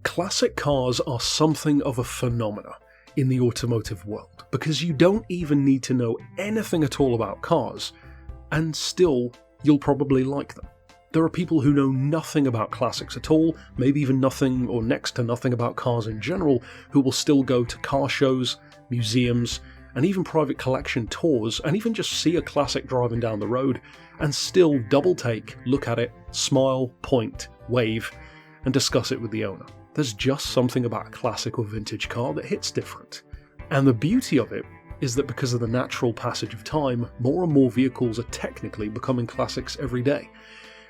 Classic cars are something of a phenomena in the automotive world, because you don't even need to know anything at all about cars, and still you'll probably like them. There are people who know nothing about classics at all, maybe even nothing or next to nothing about cars in general, who will still go to car shows, museums, and even private collection tours, and even just see a classic driving down the road, and still double take, look at it, smile, point, wave, and discuss it with the owner. There's just something about a classic or vintage car that hits different. And the beauty of it is that because of the natural passage of time, more and more vehicles are technically becoming classics every day.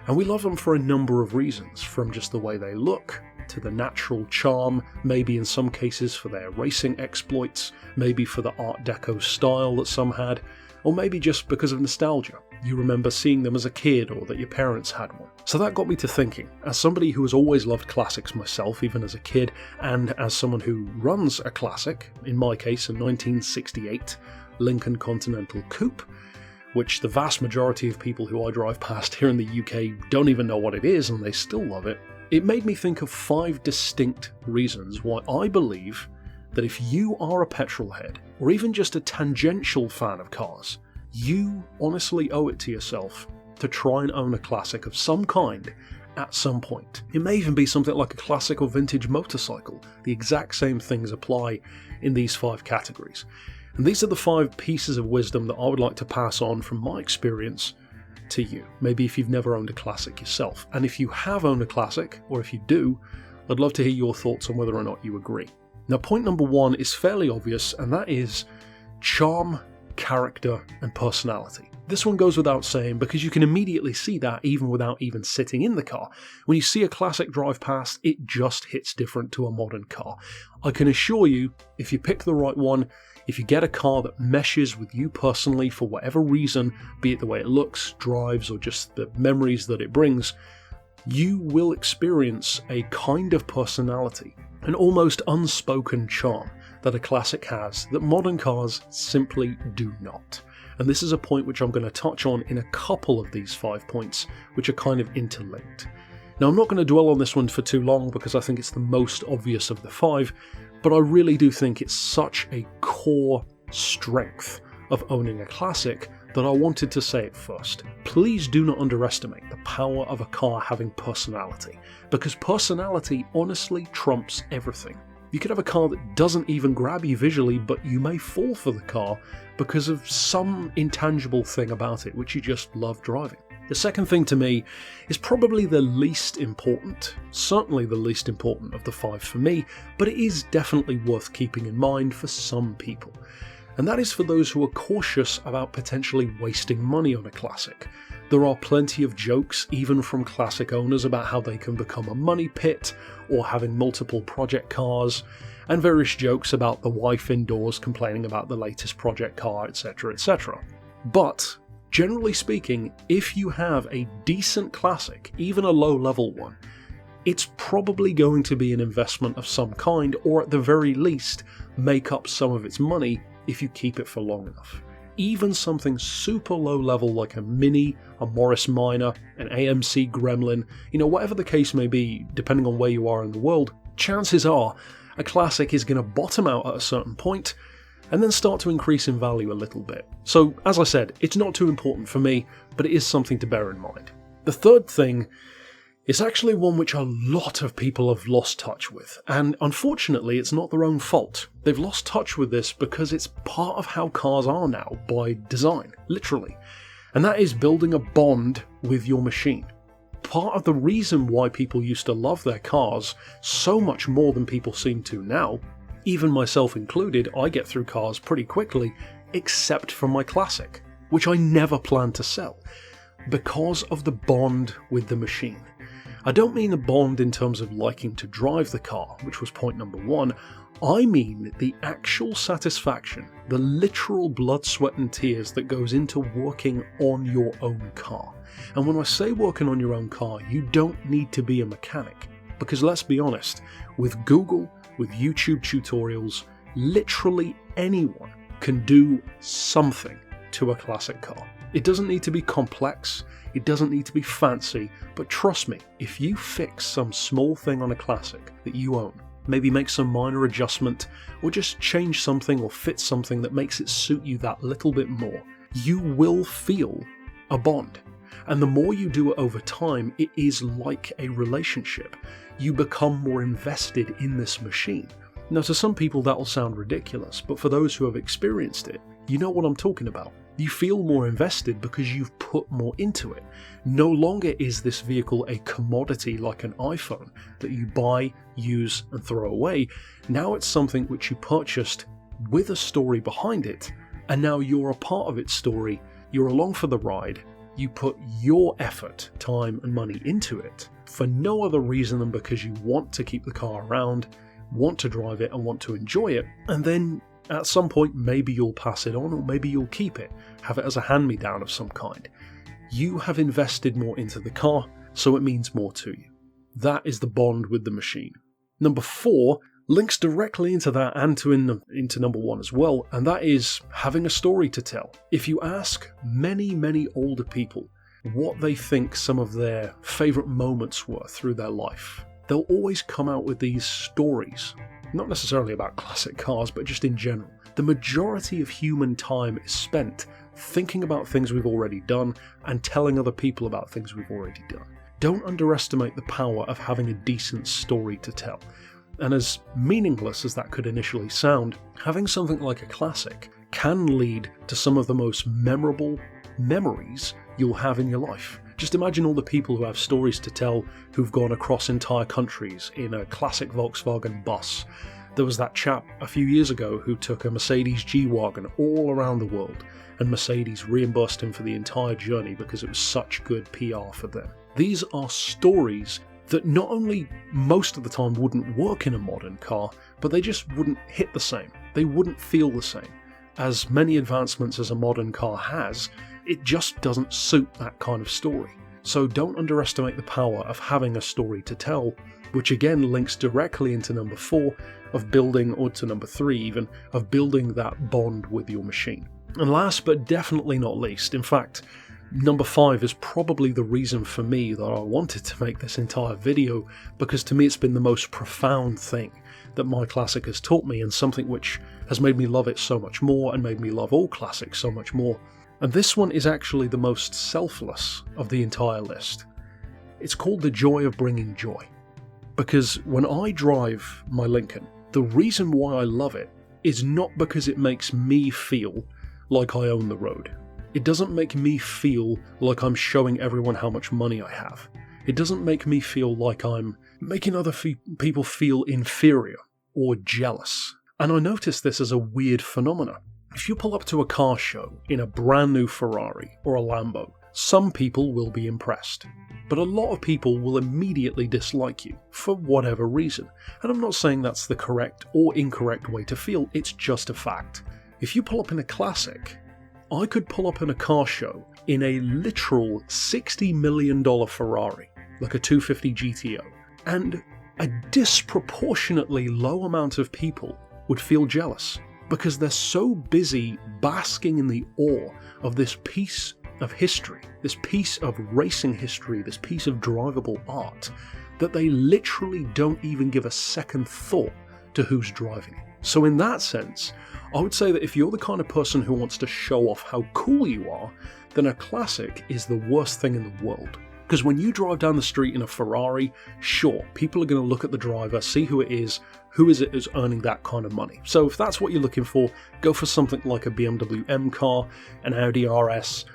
And we love them for a number of reasons, from just the way they look, to the natural charm, maybe in some cases for their racing exploits, maybe for the Art Deco style that some had, or maybe just because of nostalgia. You remember seeing them as a kid, or that your parents had one. So that got me to thinking, as somebody who has always loved classics myself, even as a kid, and as someone who runs a classic, in my case a 1968 Lincoln Continental Coupe, which the vast majority of people who I drive past here in the UK don't even know what it is and they still love it, it made me think of 5 distinct reasons why I believe that if you are a petrolhead, or even just a tangential fan of cars, you honestly owe it to yourself to try and own a classic of some kind at some point. It may even be something like a classic or vintage motorcycle. The exact same things apply in these 5 categories. And these are the 5 pieces of wisdom that I would like to pass on from my experience to you. Maybe if you've never owned a classic yourself. And if you have owned a classic, or if you do, I'd love to hear your thoughts on whether or not you agree. Now, point number 1 is fairly obvious, and that is charm, character, and personality. This one goes without saying because you can immediately see that even without even sitting in the car. When you see a classic drive past, it just hits different to a modern car. I can assure you, if you pick the right one, if you get a car that meshes with you personally for whatever reason, be it the way it looks, drives, or just the memories that it brings, you will experience a kind of personality, an almost unspoken charm that a classic has that modern cars simply do not. And this is a point which I'm going to touch on in a couple of these 5 points, which are kind of interlinked. Now, I'm not going to dwell on this one for too long because I think it's the most obvious of the 5, but I really do think it's such a core strength of owning a classic that I wanted to say it first. Please do not underestimate the power of a car having personality, because personality honestly trumps everything. You could have a car that doesn't even grab you visually, but you may fall for the car because of some intangible thing about it which you just love driving. The second thing to me is probably the least important, certainly the least important of the 5 for me, but it is definitely worth keeping in mind for some people. And that is for those who are cautious about potentially wasting money on a classic. There are plenty of jokes, even from classic owners, about how they can become a money pit, or having multiple project cars, and various jokes about the wife indoors complaining about the latest project car, etc, etc. But generally speaking, if you have a decent classic, even a low-level one, it's probably going to be an investment of some kind, or at the very least, make up some of its money if you keep it for long enough. Even something super low-level like a Mini, a Morris Minor, an AMC Gremlin, whatever the case may be, depending on where you are in the world, chances are a classic is going to bottom out at a certain point, and then start to increase in value a little bit. So, as I said, it's not too important for me, but it is something to bear in mind. The third thing is actually one which a lot of people have lost touch with, and unfortunately it's not their own fault. They've lost touch with this because it's part of how cars are now by design, literally. And that is building a bond with your machine. Part of the reason why people used to love their cars so much more than people seem to now, even myself included, I get through cars pretty quickly, except for my classic, which I never plan to sell, because of the bond with the machine. I don't mean a bond in terms of liking to drive the car, which was point number 1. I mean the actual satisfaction, the literal blood, sweat and tears that goes into working on your own car. And when I say working on your own car, you don't need to be a mechanic. Because let's be honest, with Google, with YouTube tutorials, literally anyone can do something to a classic car. It doesn't need to be complex, it doesn't need to be fancy, but trust me, if you fix some small thing on a classic that you own, maybe make some minor adjustment, or just change something or fit something that makes it suit you that little bit more, you will feel a bond. And the more you do it over time, it is like a relationship. You become more invested in this machine. Now, to some people that'll sound ridiculous, but for those who have experienced it, you know what I'm talking about. You feel more invested because you've put more into it. No longer is this vehicle a commodity like an iPhone that you buy, use, and throw away. Now it's something which you purchased with a story behind it, and now you're a part of its story. You're along for the ride. You put your effort, time, and money into it for no other reason than because you want to keep the car around, want to drive it, and want to enjoy it, and then at some point maybe you'll pass it on, or maybe you'll keep it, have it as a hand-me-down of some kind. You have invested more into the car, so it means more to you. That is the bond with the machine. Number 4 links directly into that and into number 1 as well, and that is having a story to tell. If you ask many older people what they think some of their favourite moments were through their life, they'll always come out with these stories. Not necessarily about classic cars, but just in general. The majority of human time is spent thinking about things we've already done and telling other people about things we've already done. Don't underestimate the power of having a decent story to tell. And as meaningless as that could initially sound, having something like a classic can lead to some of the most memorable memories you'll have in your life. Just imagine all the people who have stories to tell who've gone across entire countries in a classic Volkswagen bus. There was that chap a few years ago who took a Mercedes G-Wagon all around the world, and Mercedes reimbursed him for the entire journey because it was such good PR for them. These are stories that not only most of the time wouldn't work in a modern car, but they just wouldn't hit the same. They wouldn't feel the same. As many advancements as a modern car has, it just doesn't suit that kind of story. So don't underestimate the power of having a story to tell, which again links directly into number 4 of building, or to number 3 even, of building that bond with your machine. And last but definitely not least, in fact, number 5 is probably the reason for me that I wanted to make this entire video, because to me it's been the most profound thing that my classic has taught me, and something which has made me love it so much more and made me love all classics so much more. And this one is actually the most selfless of the entire list. It's called the joy of bringing joy. Because when I drive my Lincoln, the reason why I love it is not because it makes me feel like I own the road. It doesn't make me feel like I'm showing everyone how much money I have. It doesn't make me feel like I'm making other people feel inferior or jealous. And I notice this as a weird phenomenon. If you pull up to a car show in a brand new Ferrari or a Lambo, some people will be impressed. But a lot of people will immediately dislike you, for whatever reason. And I'm not saying that's the correct or incorrect way to feel, it's just a fact. If you pull up in a classic, I could pull up in a car show in a literal $60 million Ferrari, like a 250 GTO, and a disproportionately low amount of people would feel jealous, because they're so busy basking in the awe of this piece of history, this piece of racing history, this piece of drivable art, that they literally don't even give a second thought to who's driving it. So in that sense, I would say that if you're the kind of person who wants to show off how cool you are, then a classic is the worst thing in the world. Because when you drive down the street in a Ferrari, sure, people are going to look at the driver, see who it is who's earning that kind of money. So if that's what you're looking for, go for something like a BMW M car, an Audi RS,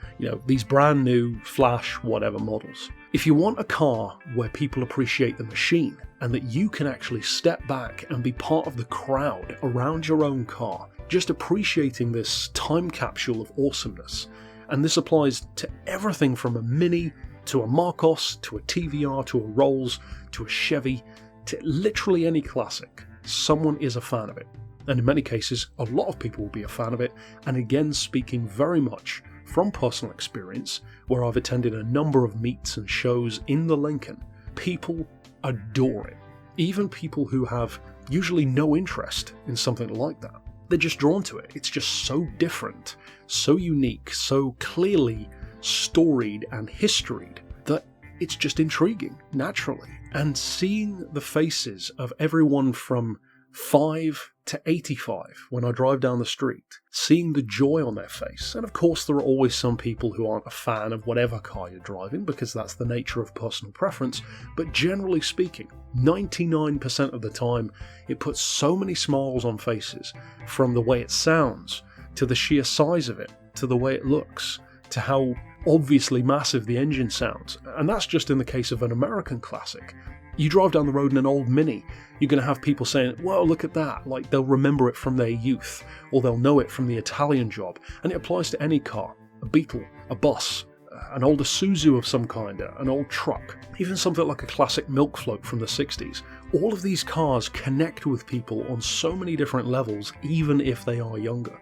these brand new, flash, whatever models. If you want a car where people appreciate the machine, and that you can actually step back and be part of the crowd around your own car, just appreciating this time capsule of awesomeness, and this applies to everything from a Mini, to a Marcos, to a TVR, to a Rolls, to a Chevy, to literally any classic, someone is a fan of it. And in many cases, a lot of people will be a fan of it, and again speaking very much from personal experience, where I've attended a number of meets and shows in the Lincoln, people adore it. Even people who have usually no interest in something like that. they're just drawn to it. It's just so different, so unique, so clearly storied and historied that it's just intriguing, naturally. And seeing the faces of everyone from 5 to 85 when I drive down the street, seeing the joy on their face, and of course there are always some people who aren't a fan of whatever car you're driving because that's the nature of personal preference, but generally speaking, 99% of the time it puts so many smiles on faces, from the way it sounds, to the sheer size of it, to the way it looks, to how obviously massive the engine sounds, and that's just in the case of an American classic. You drive down the road in an old Mini, you're going to have people saying, "Whoa, look at that," like they'll remember it from their youth, or they'll know it from the Italian Job, and it applies to any car, a Beetle, a bus, an old Isuzu of some kind, an old truck, even something like a classic milk float from the 60s. All of these cars connect with people on so many different levels, even if they are younger.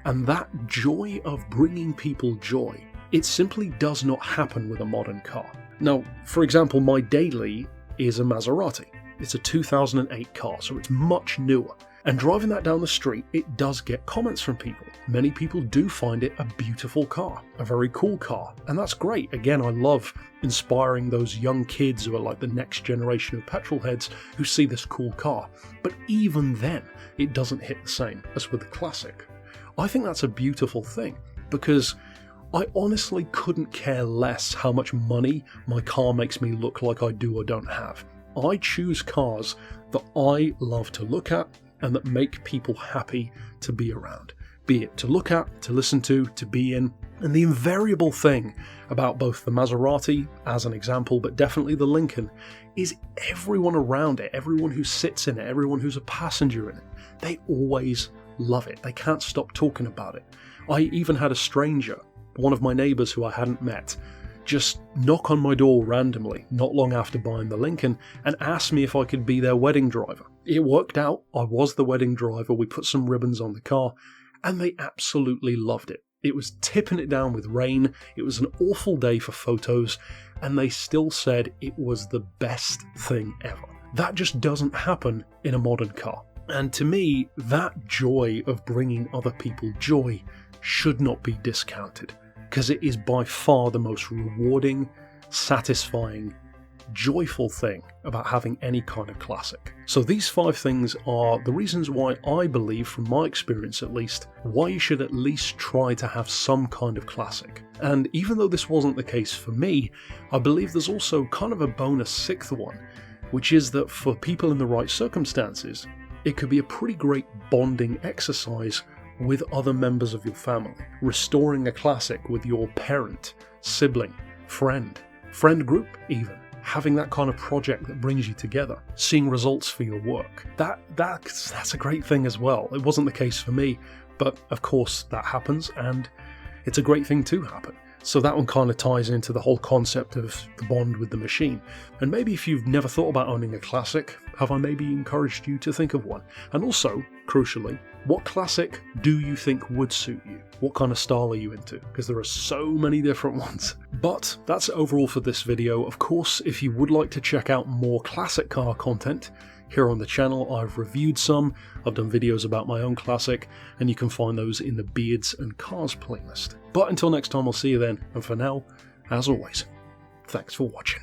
And that joy of bringing people joy, it simply does not happen with a modern car. Now, for example, my daily is a Maserati. It's a 2008 car, so it's much newer. And driving that down the street, it does get comments from people. Many people do find it a beautiful car, a very cool car, and that's great. Again, I love inspiring those young kids who are like the next generation of petrol heads who see this cool car. But even then, it doesn't hit the same as with the classic. I think that's a beautiful thing, because I honestly couldn't care less how much money my car makes me look like I do or don't have. I choose cars that I love to look at and that make people happy to be around. Be it to look at, to listen to be in. And the invariable thing about both the Maserati, as an example, but definitely the Lincoln, is everyone around it, everyone who sits in it, everyone who's a passenger in it, they always love it. They can't stop talking about it. I even had a stranger, one of my neighbours who I hadn't met, just knock on my door randomly not long after buying the Lincoln and ask me if I could be their wedding driver. It worked out, I was the wedding driver, we put some ribbons on the car, and they absolutely loved it. It was tipping it down with rain, it was an awful day for photos, and they still said it was the best thing ever. That just doesn't happen in a modern car. And to me, that joy of bringing other people joy should not be discounted, because it is by far the most rewarding, satisfying, joyful thing about having any kind of classic. So these 5 things are the reasons why I believe, from my experience at least, why you should at least try to have some kind of classic. And even though this wasn't the case for me, I believe there's also kind of a bonus 6th one, which is that for people in the right circumstances, it could be a pretty great bonding exercise with other members of your family. Restoring a classic with your parent, sibling, friend group even. Having that kind of project that brings you together. Seeing results for your work. That's a great thing as well. It wasn't the case for me, but of course that happens, and it's a great thing to happen. So that one kind of ties into the whole concept of the bond with the machine. And maybe if you've never thought about owning a classic, have I maybe encouraged you to think of one? And also, crucially, what classic do you think would suit you? What kind of style are you into? Because there are so many different ones. But that's overall for this video. Of course, if you would like to check out more classic car content, here on the channel I've reviewed some, I've done videos about my own classic, and you can find those in the Beards and Cars playlist. But until next time, I'll see you then, and for now, as always, thanks for watching.